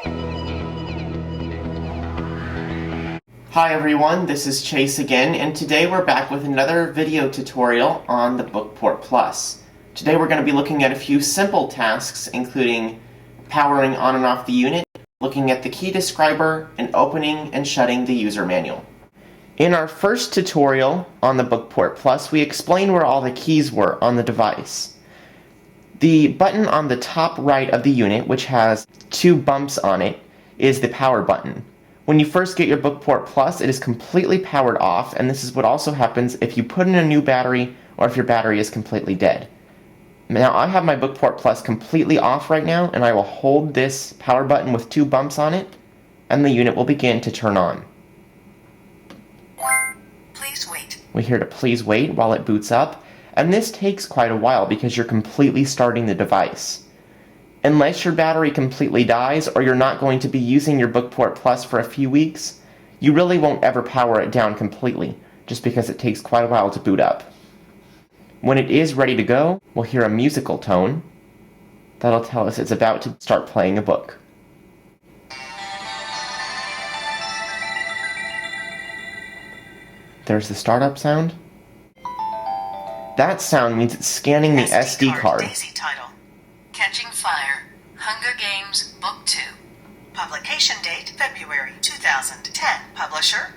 Hi everyone, this is Chase again, and today we're back with another video tutorial on the Bookport Plus. Today we're going to be looking at a few simple tasks, including powering on and off the unit, looking at the key describer, and opening and shutting the user manual. In our first tutorial on the Bookport Plus, we explained where all the keys were on the device. The button on the top right of the unit, which has two bumps on it, is the power button. When you first get your Bookport Plus, it is completely powered off, and this is what also happens if you put in a new battery or if your battery is completely dead. Now, I have my Bookport Plus completely off right now, and I will hold this power button with two bumps on it, and the unit will begin to turn on. Please wait. We hear to please wait while it boots up, and this takes quite a while because you're completely starting the device. Unless your battery completely dies or you're not going to be using your Bookport Plus for a few weeks, you really won't ever power it down completely, just because it takes quite a while to boot up. When it is ready to go, we'll hear a musical tone that'll tell us it's about to start playing a book. There's the startup sound. That sound means it's scanning the SD card. Daisy title. Catching Fire. Hunger Games Book 2. Publication date February 2010. Publisher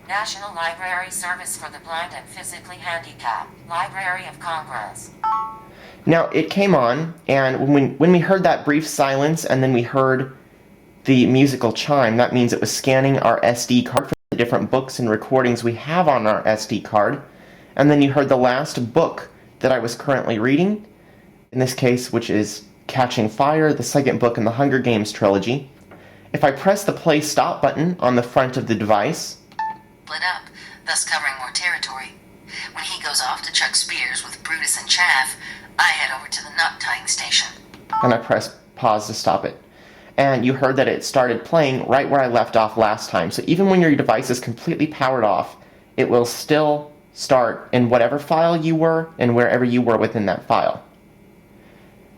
National Library Service for the Blind and Physically Handicapped. Library of Congress. Now, it came on, and when we heard that brief silence and then we heard the musical chime, that means it was scanning our SD card for the different books and recordings we have on our SD card. And then you heard the last book that I was currently reading, in this case, which is Catching Fire, the second book in the Hunger Games trilogy. If I press the play stop button on the front of the device, split up, thus covering more territory. When he goes off to chuck spears with Brutus and Chaff, I head over to the nut tying station. And I press pause to stop it. And you heard that it started playing right where I left off last time. So even when your device is completely powered off, it will still start in whatever file you were and wherever you were within that file.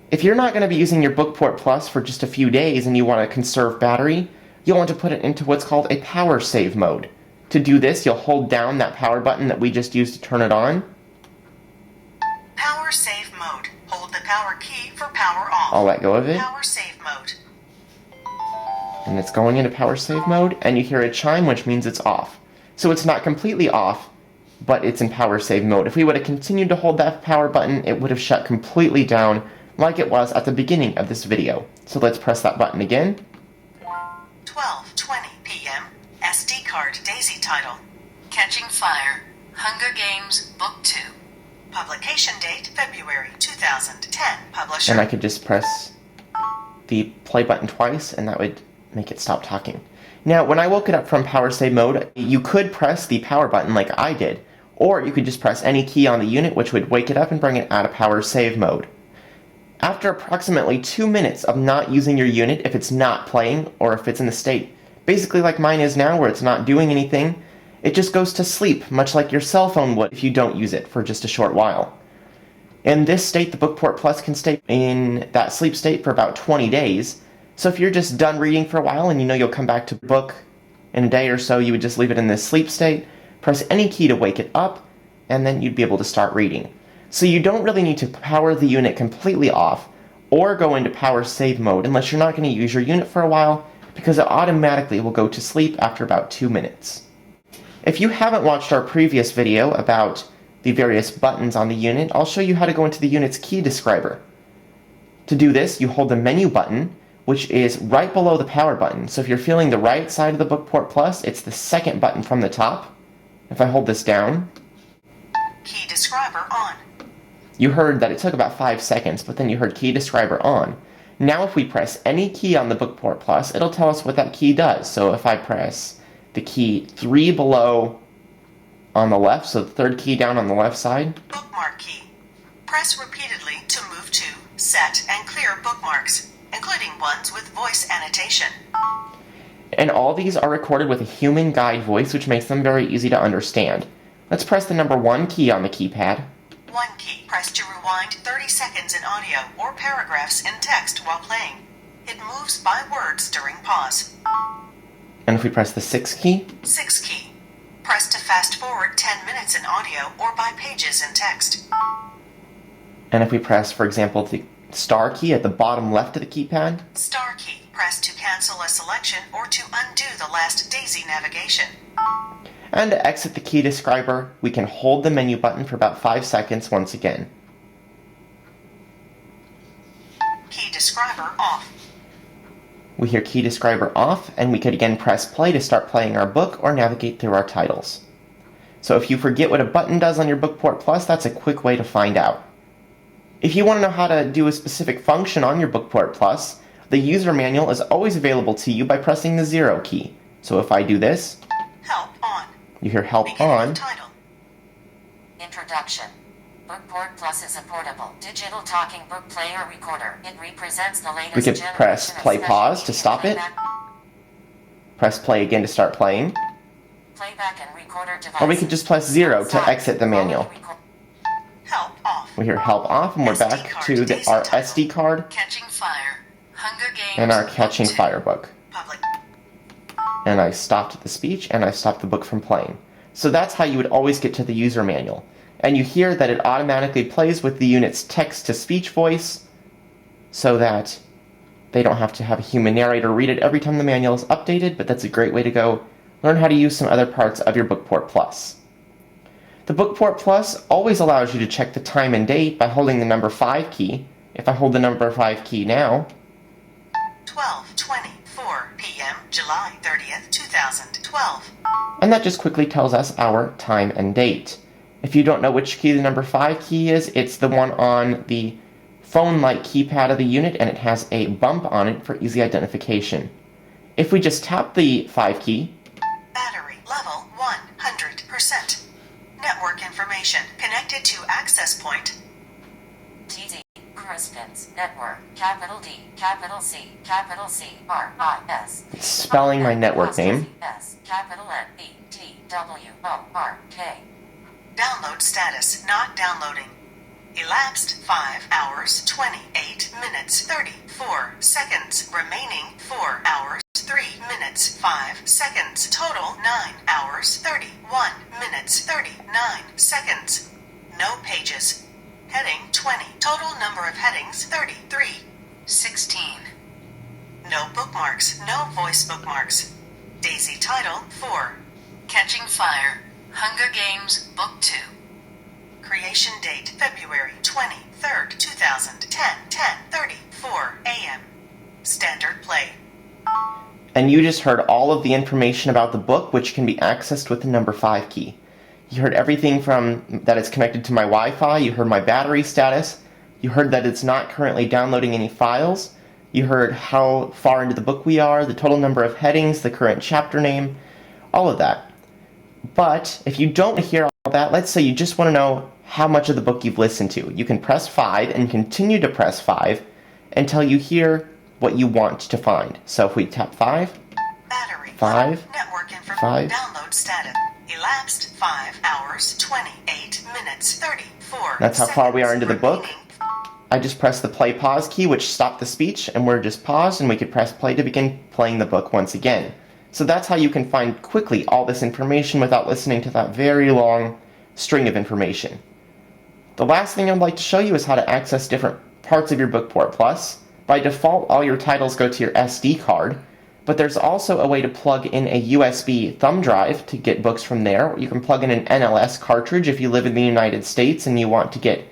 If you're not going to be using your Bookport Plus for just a few days and you want to conserve battery, you'll want to put it into what's called a power save mode. To do this, you'll hold down that power button that we just used to turn it on. Power save mode. Hold the power key for power off. I'll let go of it. Power save mode. And it's going into power save mode, and you hear a chime, which means it's off. So it's not completely off, but it's in power save mode. If we would have continued to hold that power button, it would have shut completely down like it was at the beginning of this video. So let's press that button again. 12:20 p.m. SD card Daisy title. Catching Fire. Hunger Games Book 2. Publication date February 2010. Publisher. And I could just press the play button twice, and that would make it stop talking. Now, when I woke it up from power save mode, you could press the power button like I did, or you could just press any key on the unit, which would wake it up and bring it out of power save mode. After approximately 2 minutes of not using your unit, if it's not playing or if it's in the state basically like mine is now, where it's not doing anything, it just goes to sleep, much like your cell phone would if you don't use it for just a short while. In this state, the Bookport Plus can stay in that sleep state for about 20 days. So if you're just done reading for a while and you know you'll come back to the book in a day or so, you would just leave it in this sleep state, press any key to wake it up, and then you'd be able to start reading. So you don't really need to power the unit completely off or go into power save mode unless you're not going to use your unit for a while, because it automatically will go to sleep after about 2 minutes. If you haven't watched our previous video about the various buttons on the unit, I'll show you how to go into the unit's key describer. To do this, you hold the menu button, which is right below the power button. So if you're feeling the right side of the Bookport Plus, it's the second button from the top. If I hold this down, key describer on. You heard that it took about 5 seconds, but then you heard key describer on. Now if we press any key on the Bookport Plus, it'll tell us what that key does. So if I press the key 3 below on the left, so the third key down on the left side. Bookmark key. Press repeatedly to move to, set, and clear bookmarks, including ones with voice annotation. And all these are recorded with a human guide voice, which makes them very easy to understand. Let's press the number 1 key on the keypad. 1 key. Press to rewind 30 seconds in audio or paragraphs in text while playing. It moves moves by words during pause. And if we press the 6 key, 6 key. Press to fast forward 10 minutes in audio or by pages in text. and if we press, for example, the star key at the bottom left of the keypad, Star key. Press to cancel a selection or to undo the last daisy navigation. and to exit the key describer, we can hold the menu button for about 5 seconds once again. Key describer off. We hear key describer off, and we could again press play to start playing our book or navigate through our titles. So if you forget what a button does on your Bookport Plus, that's a quick way to find out. If you want to know how to do a specific function on your Bookport Plus, the user manual is always available to you by pressing the 0 key. So if I do this, Help on. you hear help Beginning on, of title. Introduction. Bookport Plus is a portable, digital talking book player recorder. It represents the latest we could generation press of play special pause to media stop it, playback, press play again to start playing, playback and recorder devices. or we could just press 0 to exit the manual. Help off. We hear help off, and we're back to our SD card Catching Fire. Hunger Games. and our Book Catching 2. Fire book. Public. And I stopped the speech, and I stopped the book from playing. So that's how you would always get to the user manual. And you hear that it automatically plays with the unit's text-to-speech voice, so that they don't have to have a human narrator read it every time the manual is updated, but that's a great way to go learn how to use some other parts of your Bookport Plus. The Bookport Plus always allows you to check the time and date by holding the number 5 key. If I hold the number 5 key now, 12:24 p.m. July 30th, 2012. and that just quickly tells us our time and date. If you don't know which key the number 5 key is, it's the one on the phone-like keypad of the unit, and it has a bump on it for easy identification. If we just tap the 5 key, Battery level 100%. Network information connected to access point. TD, Crispins, Network, capital D, capital C, capital C, R, I, S. spelling my network name, S, capital N, E, T, W, O, R, K. Download status not downloading. Elapsed 5 hours, 28 minutes, 34 seconds. Remaining 4 hours, 3 minutes, 5 seconds. Total 9 hours, 31 minutes, 39 seconds. No pages. Heading 20. Total number of headings 33. 16. No bookmarks. No voice bookmarks. Daisy title 4. Catching Fire. Hunger Games Book 2. Creation date February 23rd, 2010, 10:34 a.m. Standard play. and you just heard all of the information about the book, which can be accessed with the number 5 key. You heard everything from that it's connected to my Wi-Fi, you heard my battery status, you heard that it's not currently downloading any files, you heard how far into the book we are, the total number of headings, the current chapter name, all of that. But if you don't hear all that, let's say you just want to know how much of the book you've listened to. You can press 5 and continue to press 5 until you hear what you want to find. So if we tap 5, Battery. 5, Network information. 5. Download status. Elapsed 5 hours, 28 minutes, 34 That's how far we are into the book. Remaining. I just press the play pause key, which stopped the speech, and we're just paused, and we could press play to begin playing the book once again. So that's how you can find quickly all this information without listening to that very long string of information. The last thing I'd like to show you is how to access different parts of your Bookport Plus. By default, all your titles go to your SD card, but there's also a way to plug in a USB thumb drive to get books from there. Or you can plug in an NLS cartridge if you live in the United States and you want to get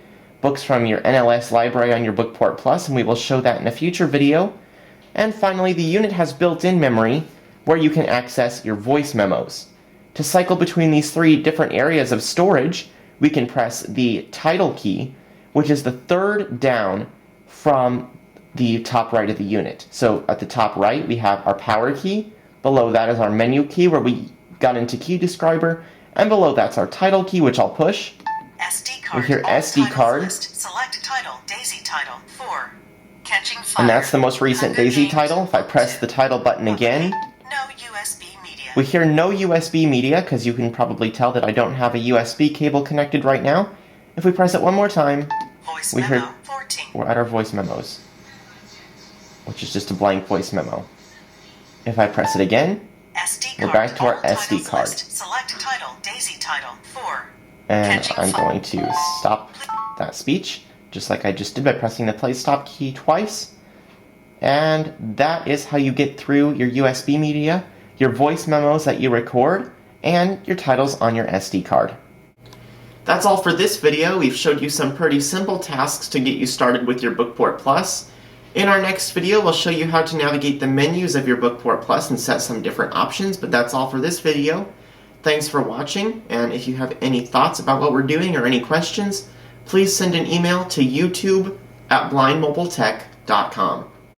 books from your NLS library on your Bookport Plus, and we will show that in a future video. And finally, the unit has built-in memory where you can access your voice memos. To cycle between these 3 different areas of storage, we can press the title key, which is the 3rd down from the top right of the unit. So at the top right, we have our power key. Below that is our menu key, where we got into key describer. And below that's our title key, which I'll push. SD card. We hear All SD titles card. List. Select title. Daisy title 4. Catching Fire. And that's the most recent Hunger Daisy Games title. If I Book press 2. the title button again, No USB media. we hear no USB media, because you can probably tell that I don't have a USB cable connected right now. If we press it one more time, Voice we memo heard 14. we're at our voice memos. which is just a blank voice memo. If I press it again, SD we're card. back to our All SD titles card. list. Select title. Daisy title. 4. And Catching I'm fire. going to stop that speech, just like I just did by pressing the play stop key twice. And that is how you get through your USB media, your voice memos that you record, and your titles on your SD card. That's all for this video. We've showed you some pretty simple tasks to get you started with your Bookport Plus. In our next video, we'll show you how to navigate the menus of your Bookport Plus and set some different options, but that's all for this video. Thanks for watching, and if you have any thoughts about what we're doing or any questions, please send an email to youtube@blindmobiletech.com.